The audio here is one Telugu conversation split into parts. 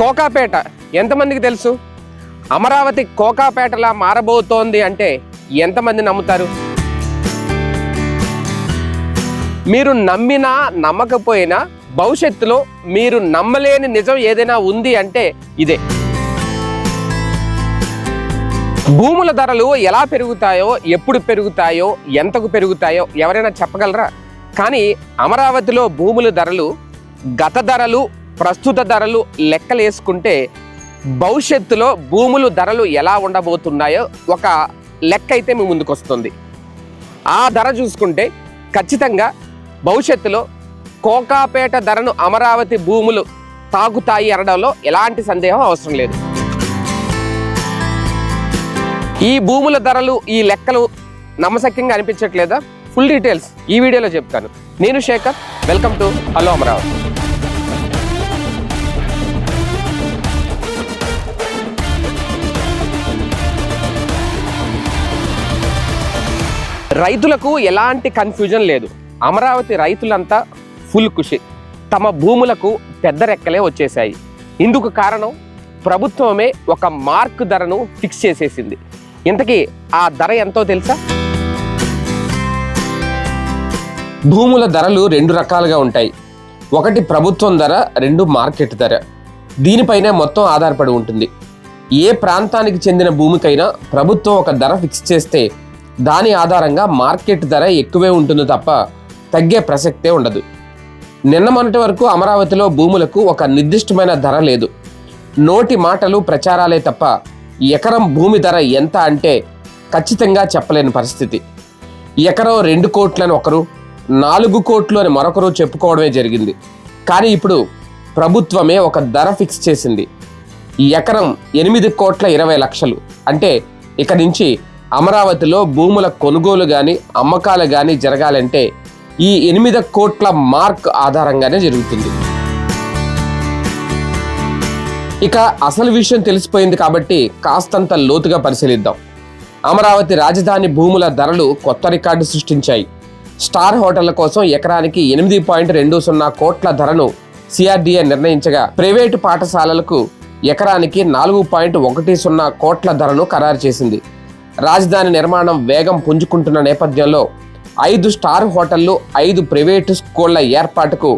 కోకాపేట ఎంతమందికి తెలుసు? అమరావతి కోకాపేటలా మారబోతోంది అంటే ఎంతమంది నమ్ముతారు? మీరు నమ్మినా నమ్మకపోయినా భవిష్యత్తులో మీరు నమ్మలేని నిజం ఏదైనా ఉంది అంటే ఇదే. భూముల ధరలు ఎలా పెరుగుతాయో, ఎప్పుడు పెరుగుతాయో, ఎంతకు పెరుగుతాయో ఎవరైనా చెప్పగలరా? కానీ అమరావతిలో భూముల ధరలు, గత ధరలు, ప్రస్తుత ధరలు లెక్కలు వేసుకుంటే భవిష్యత్తులో భూముల ధరలు ఎలా ఉండబోతున్నాయో ఒక లెక్క అయితే మీ ముందుకు వస్తుంది. ఆ ధర చూసుకుంటే ఖచ్చితంగా భవిష్యత్తులో కోకాపేట ధరను అమరావతి భూములు తాగుతాయి అనడంలో ఎలాంటి సందేహం అవసరం లేదు. ఈ భూముల ధరలు, ఈ లెక్కలు నమ్మశక్యంగా అనిపించట్లేదా? ఫుల్ డీటెయిల్స్ ఈ వీడియోలో చెప్తాను. నేను Shekhar, welcome to hello Amaravati. రైతులకు ఎలాంటి కన్ఫ్యూజన్ లేదు. అమరావతి రైతులంతా ఫుల్ ఖుషి. తమ భూములకు పెద్ద రెక్కలే వచ్చేసాయి. ఇందుకు కారణం ప్రభుత్వమే ఒక మార్క్ ధరను ఫిక్స్ చేసేసింది. ఇంతకీ ఆ ధర ఎంతో తెలుసా? భూముల ధరలు రెండు రకాలుగా ఉంటాయి. ఒకటి ప్రభుత్వం ధర, రెండు మార్కెట్ ధర. దీనిపైనే మొత్తం ఆధారపడి ఉంటుంది. ఏ ప్రాంతానికి చెందిన భూమికైనా ప్రభుత్వం ఒక ధర ఫిక్స్ చేస్తే దాని ఆధారంగా మార్కెట్ ధర ఎక్కువే ఉంటుంది తప్ప తగ్గే ప్రసక్తే ఉండదు. నిన్న మొన్నటి వరకు అమరావతిలో భూములకు ఒక నిర్దిష్టమైన ధర లేదు. నోటి మాటలు, ప్రచారాలే తప్ప ఎకరం భూమి ధర ఎంత అంటే ఖచ్చితంగా చెప్పలేని పరిస్థితి. ఎకరం 2 కోట్లని ఒకరు, 4 కోట్లు అని మరొకరు చెప్పుకోవడమే జరిగింది. కానీ ఇప్పుడు ప్రభుత్వమే ఒక ధర ఫిక్స్ చేసింది. ఎకరం 8,20,00,000. అంటే ఇక నుంచి అమరావతిలో భూముల కొనుగోలు కానీ అమ్మకాలు కానీ జరగాలంటే ఈ 8 కోట్ల మార్క్ ఆధారంగానే జరుగుతుంది. ఇక అసలు విషయం తెలిసిపోయింది కాబట్టి కాస్తంత లోతుగా పరిశీలిద్దాం. అమరావతి రాజధాని భూముల ధరలు కొత్త రికార్డు సృష్టించాయి. స్టార్ హోటళ్ల కోసం ఎకరానికి 8.20 కోట్ల ధరను సిఆర్డీఏ నిర్ణయించగా, ప్రైవేటు పాఠశాలలకు ఎకరానికి 4.10 కోట్ల ధరను ఖరారు చేసింది. రాజధాని నిర్మాణం వేగం పుంజుకుంటున్న నేపథ్యంలో 5 స్టార్ హోటళ్లు, 5 ప్రైవేటు స్కూళ్ల ఏర్పాటుకు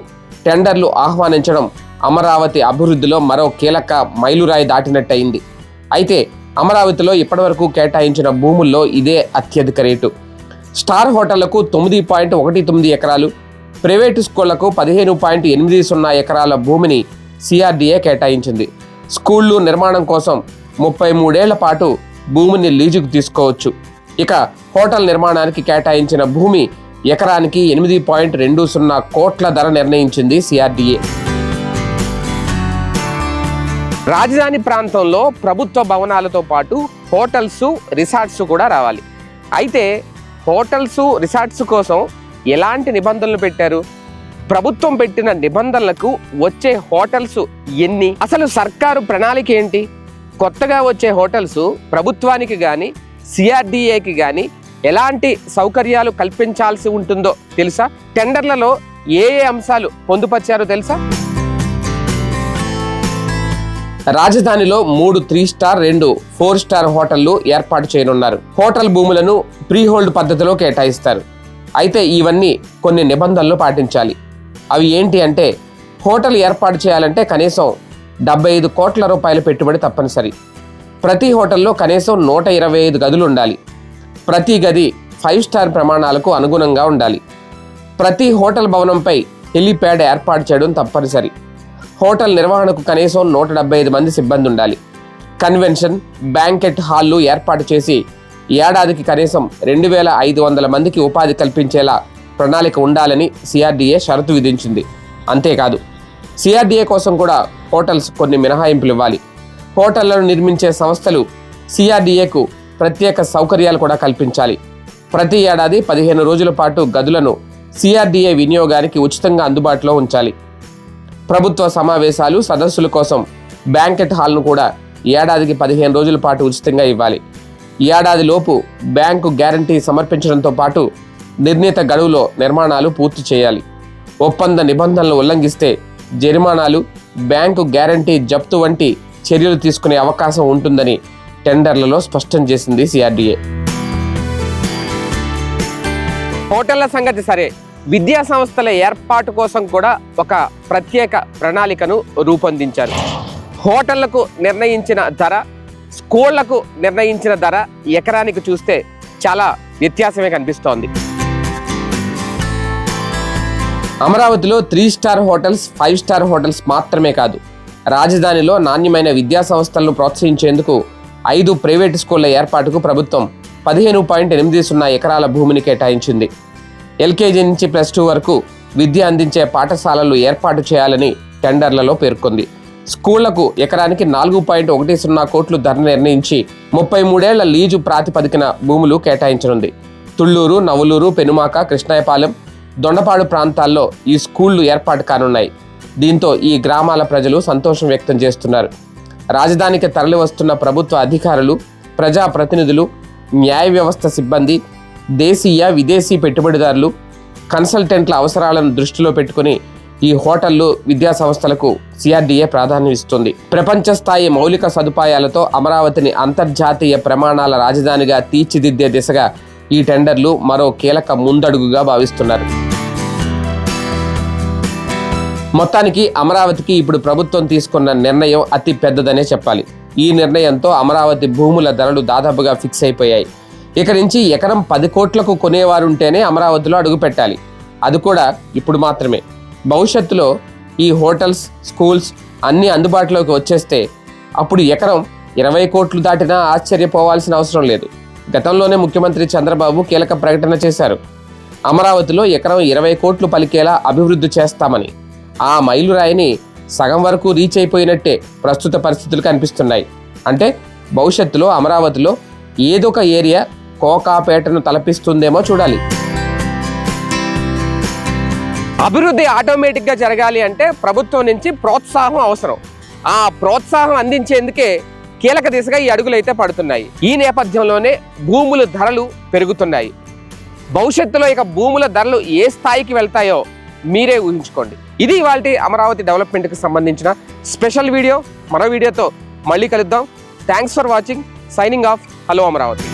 టెండర్లు ఆహ్వానించడం అమరావతి అభివృద్ధిలో మరో కీలక మైలురాయి దాటినట్టయింది. అయితే అమరావతిలో ఇప్పటివరకు కేటాయించిన భూముల్లో ఇదే అత్యధిక రేటు. స్టార్ హోటళ్లకు 9.19 ఎకరాలు, ప్రైవేటు స్కూళ్లకు 15.80 ఎకరాల భూమిని సిఆర్డీఏ కేటాయించింది. స్కూళ్లు నిర్మాణం కోసం 33 ఏళ్ల పాటు భూమిని లీజుకు తీసుకోవచ్చు. ఇక హోటల్ నిర్మాణానికి కేటాయించిన భూమి ఎకరానికి 8.20 కోట్ల ధర నిర్ణయించింది సిఆర్డీఏ. రాజధాని ప్రాంతంలో ప్రభుత్వ భవనాలతో పాటు హోటల్స్, రిసార్ట్స్ కూడా రావాలి. అయితే హోటల్స్, రిసార్ట్స్ కోసం ఎలాంటి నిబంధనలు పెట్టారు? ప్రభుత్వం పెట్టిన నిబంధనలకు వచ్చే హోటల్స్ ఎన్ని? అసలు సర్కారు ప్రణాళిక ఏంటి? కొత్తగా వచ్చే హోటల్స్ ప్రభుత్వానికి కానీ సిఆర్డీఏకి కానీ ఎలాంటి సౌకర్యాలు కల్పించాల్సి ఉంటుందో తెలుసా? టెండర్లలో ఏ అంశాలు పొందుపరిచారో తెలుసా? రాజధానిలో 3 3 స్టార్, 2 4 స్టార్ హోటళ్లు ఏర్పాటు చేయనున్నారు. హోటల్ భూములను ప్రీ హోల్డ్ పద్ధతిలో కేటాయిస్తారు. అయితే ఇవన్నీ కొన్ని నిబంధనలు పాటించాలి. అవి ఏంటి అంటే, హోటల్ ఏర్పాటు చేయాలంటే కనీసం 75 కోట్ల రూపాయల పెట్టుబడి తప్పనిసరి. ప్రతి హోటల్లో కనీసం 125 గదులు ఉండాలి. ప్రతి గది 5 స్టార్ ప్రమాణాలకు అనుగుణంగా ఉండాలి. ప్రతి హోటల్ భవనంపై హెలీప్యాడ్ ఏర్పాటు చేయడం తప్పనిసరి. హోటల్ నిర్వహణకు కనీసం 175 మంది సిబ్బంది ఉండాలి. కన్వెన్షన్, బ్యాంకెట్ హాళ్లు ఏర్పాటు చేసి ఏడాదికి కనీసం 2,500 మందికి ఉపాధి కల్పించేలా ప్రణాళిక ఉండాలని సిఆర్డీఏ షరతు విధించింది. అంతేకాదు, సిఆర్డీఏ కోసం కూడా హోటల్స్ కొన్ని మినహాయింపులు ఇవ్వాలి. హోటళ్లను నిర్మించే సంస్థలు సిఆర్డీఏకు ప్రత్యేక సౌకర్యాలు కూడా కల్పించాలి. ప్రతి ఏడాది 15 రోజుల పాటు గదులను సిఆర్డీఏ వినియోగానికి ఉచితంగా అందుబాటులో ఉంచాలి. ప్రభుత్వ సమావేశాలు, సదస్సుల కోసం బ్యాంకెట్ హాల్ను కూడా ఏడాదికి 15 రోజుల పాటు ఉచితంగా ఇవ్వాలి. ఏడాదిలోపు బ్యాంకు గ్యారంటీ సమర్పించడంతో పాటు నిర్ణీత గడువులో నిర్మాణాలు పూర్తి చేయాలి. ఒప్పంద నిబంధనలు ఉల్లంఘిస్తే జరిమానాలు, బ్యాంకు గ్యారంటీ జప్తు వంటి చర్యలు తీసుకునే అవకాశం ఉంటుందని టెండర్లలో స్పష్టం చేసింది సిఆర్డీఏ. హోటళ్ల సంగతి సరే, విద్యా సంస్థల ఏర్పాటు కోసం కూడా ఒక ప్రత్యేక ప్రణాళికను రూపొందించారు. హోటళ్లకు నిర్ణయించిన ధర, స్కూళ్లకు నిర్ణయించిన ధర ఎకరానికి చూస్తే చాలా వ్యత్యాసమే కనిపిస్తోంది. అమరావతిలో 3 స్టార్ హోటల్స్, 5 స్టార్ హోటల్స్ మాత్రమే కాదు, రాజధానిలో నాణ్యమైన విద్యా సంస్థలను ప్రోత్సహించేందుకు 5 ప్రైవేటు స్కూళ్ల ఏర్పాటుకు ప్రభుత్వం 15.80 ఎకరాల భూమిని కేటాయించింది. ఎల్కేజీ నుంచి +2 వరకు విద్య అందించే పాఠశాలలు ఏర్పాటు చేయాలని టెండర్లలో పేర్కొంది. స్కూళ్లకు ఎకరానికి 4.10 కోట్లు ధర నిర్ణయించి 33 ఏళ్ల లీజు ప్రాతిపదికన భూములు కేటాయించనుంది. తుళ్లూరు, నవలూరు, పెనుమాక, కృష్ణాయపాలెం, దొండపాడు ప్రాంతాల్లో ఈ స్కూళ్లు ఏర్పాటు కానున్నాయి. దీంతో ఈ గ్రామాల ప్రజలు సంతోషం వ్యక్తం చేస్తున్నారు. రాజధానికి తరలి వస్తున్న ప్రభుత్వ అధికారులు, ప్రజాప్రతినిధులు, న్యాయ వ్యవస్థ సిబ్బంది, దేశీయ విదేశీ పెట్టుబడిదారులు, కన్సల్టెంట్ల అవసరాలను దృష్టిలో పెట్టుకుని ఈ హోటళ్లు, విద్యా సంస్థలకు సిఆర్డీఏ ప్రాధాన్యం ఇస్తుంది. ప్రపంచ స్థాయి మౌలిక సదుపాయాలతో అమరావతిని అంతర్జాతీయ ప్రమాణాల రాజధానిగా తీర్చిదిద్దే దిశగా ఈ టెండర్లు మరో కీలక ముందడుగుగా భావిస్తున్నారు. మొత్తానికి అమరావతికి ఇప్పుడు ప్రభుత్వం తీసుకున్న నిర్ణయం అతి పెద్దదనే చెప్పాలి. ఈ నిర్ణయంతో అమరావతి భూముల ధరలు దాదాపుగా ఫిక్స్ అయిపోయాయి. ఇక నుంచి ఎకరం 10 కోట్లకు కొనేవారుంటేనే అమరావతిలో అడుగు పెట్టాలి. అది కూడా ఇప్పుడు మాత్రమే. భవిష్యత్తులో ఈ హోటల్స్, స్కూల్స్ అన్నీ అందుబాటులోకి వచ్చేస్తే అప్పుడు ఎకరం 20 కోట్లు దాటినా ఆశ్చర్యపోవాల్సిన అవసరం లేదు. గతంలోనే ముఖ్యమంత్రి చంద్రబాబు కీలక ప్రకటన చేశారు. అమరావతిలో ఎకరం 20 కోట్లు పలికేలా అభివృద్ధి చేస్తామని. ఆ మైలురాయిని సగం వరకు రీచ్ అయిపోయినట్టే ప్రస్తుత పరిస్థితులు కనిపిస్తున్నాయి. అంటే భవిష్యత్తులో అమరావతిలో ఏదొక ఏరియా కోకాపేటను తలపిస్తుందేమో చూడాలి. అభివృద్ధి ఆటోమేటిక్గా జరగాలి అంటే ప్రభుత్వం నుంచి ప్రోత్సాహం అవసరం. ఆ ప్రోత్సాహం అందించేందుకే కీలక దిశగా ఈ అడుగులు అయితే పడుతున్నాయి. ఈ నేపథ్యంలోనే భూముల ధరలు పెరుగుతున్నాయి. భవిష్యత్తులో ఇక భూముల ధరలు ఏ స్థాయికి వెళ్తాయో మీరే ఊహించుకోండి. ఇది ఇవాల్టి అమరావతి డెవలప్మెంట్కి సంబంధించిన స్పెషల్ వీడియో. మరో వీడియోతో మళ్ళీ కలుద్దాం. Thanks for watching. Signing off. Hello Amaravati.